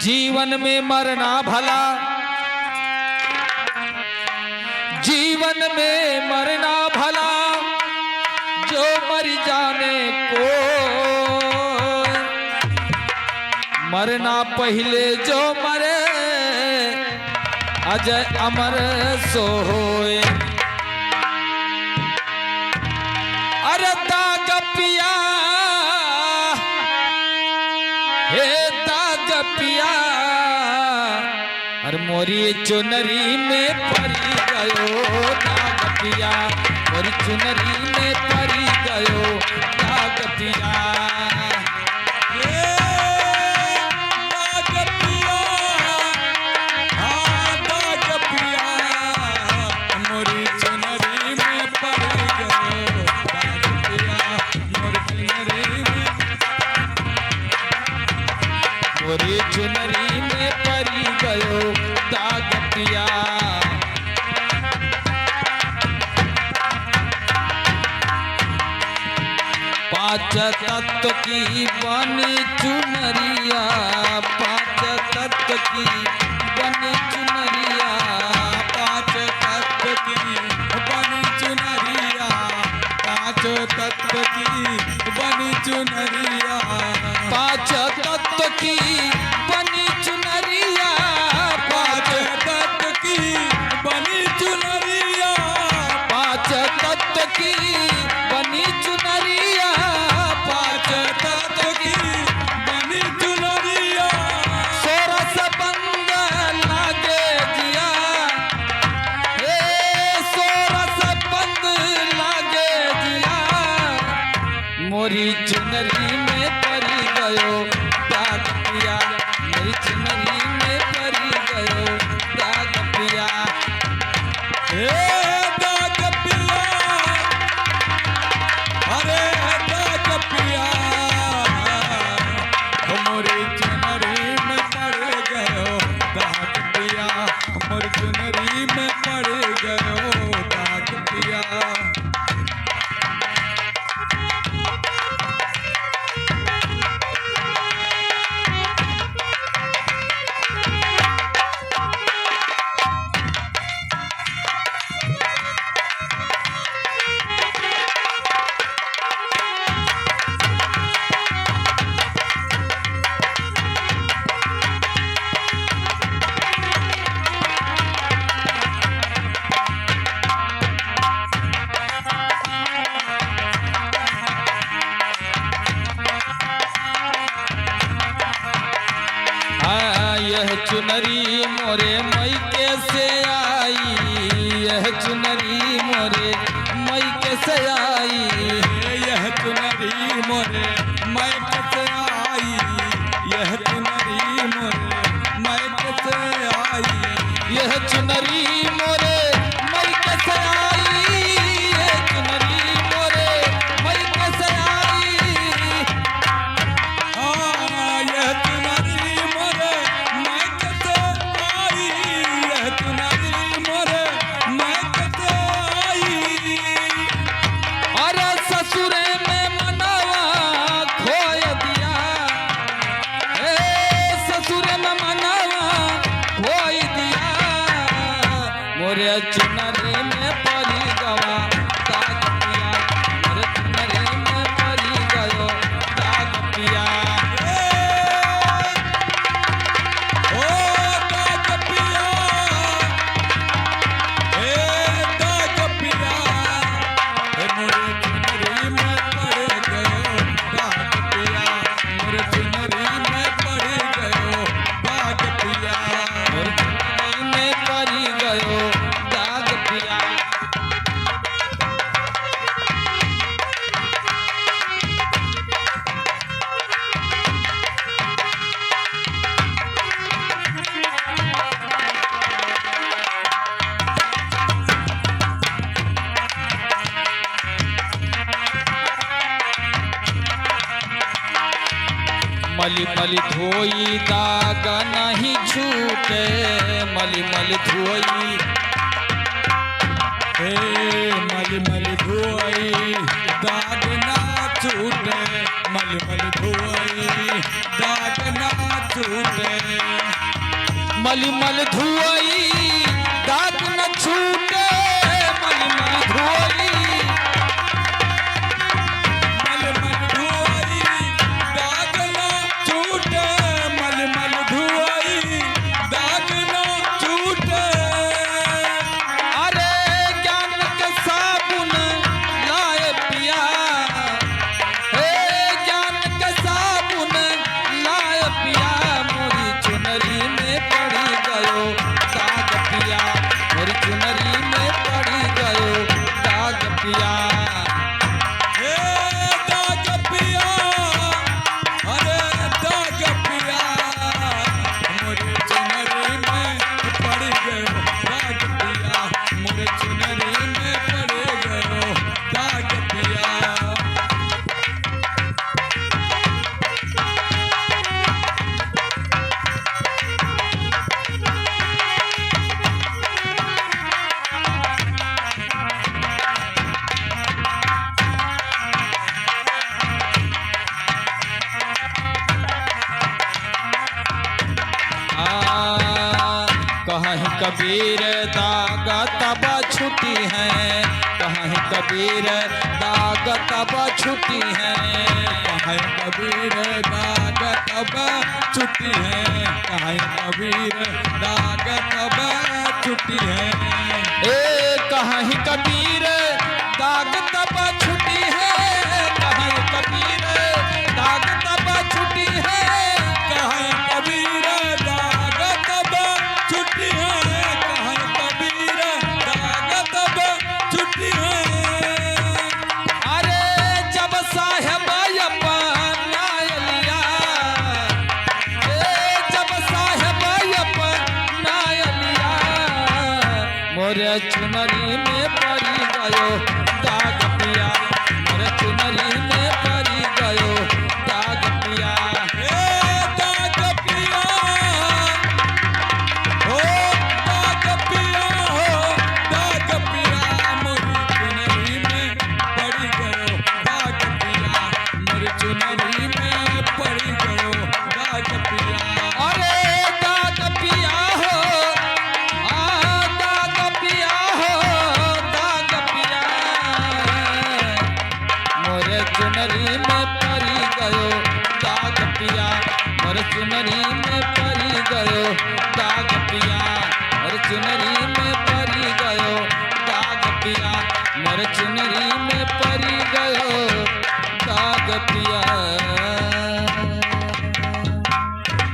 जीवन में मरना भला, जीवन में मरना भला, जो मर जाने को मरना पहले जो मरे अजय अमर सो होए। अरे दाग पिया हे दाग पिया, अरे मोरी चुनरी में परी गयो दाग पिया, मोरी चुनरी में परी गयो दाग पिया। मोरी चुनरी में परी गयो दाग पिया। पांच तत्व की बनी चुनरिया, पांच तत्व की बनी चुनरिया, पांच तत्व की बनी चुनरिया, पांच तत्व की बनी चुनरिया, पांच तत्व की बनी चुनरिया, पांच तत्व की बनी चुनरिया, पांच तत्व की बनी चुनरिया, पांच तत्व की बनी चुनरिया। सोरस बंद लागे जिया, हे सोरस बंद लागे जिया, मोरी चुनरी में परी गयो दाग पिया, मोरी चुनरी में परी गयो दाग पिया। हे दाग पिया, अरे दाग पिया, मोरी चुनरी में पड़ गयो दाग पिया, मोरी चुनरी में पड़ गयो दाग पिया। यह चुनरी मोरे मैके से आई, यह चुनरी मोरे मैके से आई, यह चुनरी मोरे मैके से आई, यह चुनरी मोरे मैके से आई, यह चुनरी मोरे मैके से आई, यह चुनरी मोरे मैके से आई। यह चुनरी मोरे मैके से आई, यह चुनरी मोरे मैके से आई। अरे ससुरे में मनवा खोय दिया, ए ससुरे में मनवा खोय दिया, मोरे चुनरी में परी गवा दाग पिया, मोरे चुनरी में परी गयो दाग पिया। ओ दाग पिया, हे दाग पिया, हे मोरे चुनरी में पड़ गयो दाग पिया, मोरे चुनरी में पड़ गयो दाग पिया। मोरे चुनरी में परी गयो दाग पिया। मली मली धोई दाग नहीं छूटे, मल धोई हे मल धोई दाग ना छूटे, मल धोई दाग ना छूटे। मल धोई दाग न छूटे, मल धोई धोई दाग ना छूटे, मल धोई दाग ना छूटे। अरे ज्ञान के साबुन लाए पिया, हे ज्ञान के साबुन लाए पिया, मोरी चुनरी में पड़ी गयो दाग पिया, मोरी चुनरी में पड़ी गयो दाग पिया। हे दाग पिया, अरे दाग पिया, मोरे चुनरी में पड़ गयो दाग पिया, मोरे चुनरी में पड़ गयो दाग पिया। कहीं कबीर दाग तब छुट्टी है, कहीं कबीर दाग तब छुट्टी है, कहीं कबीर दाग तब छुट्टी है, कहीं कबीर दाग तब छुट्टी है। ए कहीं कबीर दाग तब छुट्टी है, कहीं कबीर दाग तब छुट्टी है, कहीं कबीर दाग तब छुट्टी है, कहीं कबीर दाग तब छुट्टी है। अरे जब साहेब अपना लिया, जब साहेब अपना लिया, मोरे चुनरी में पड़ी गयो दाग पिया, मोरे चुनरी में पड़ी गयो दाग पिया। हे दाग पिया, हो दाग पिया, हो दाग पिया, मोरी चुनरी में पड़ गयो दाग पिया, मोरी चुनरी में पड़ गयो दाग पिया। अरे दाग पिया हो, दाग पिया हो, दाग पिया, मोरे चुनरी में पड़ी गयो दाग पिया, मोरे चुनरी में पड़ी गयो दाग पिया, मोरे चुनरी में पड़ी गयो दाग पिया, मोरे चुनरी में पड़ी गयो दाग पिया।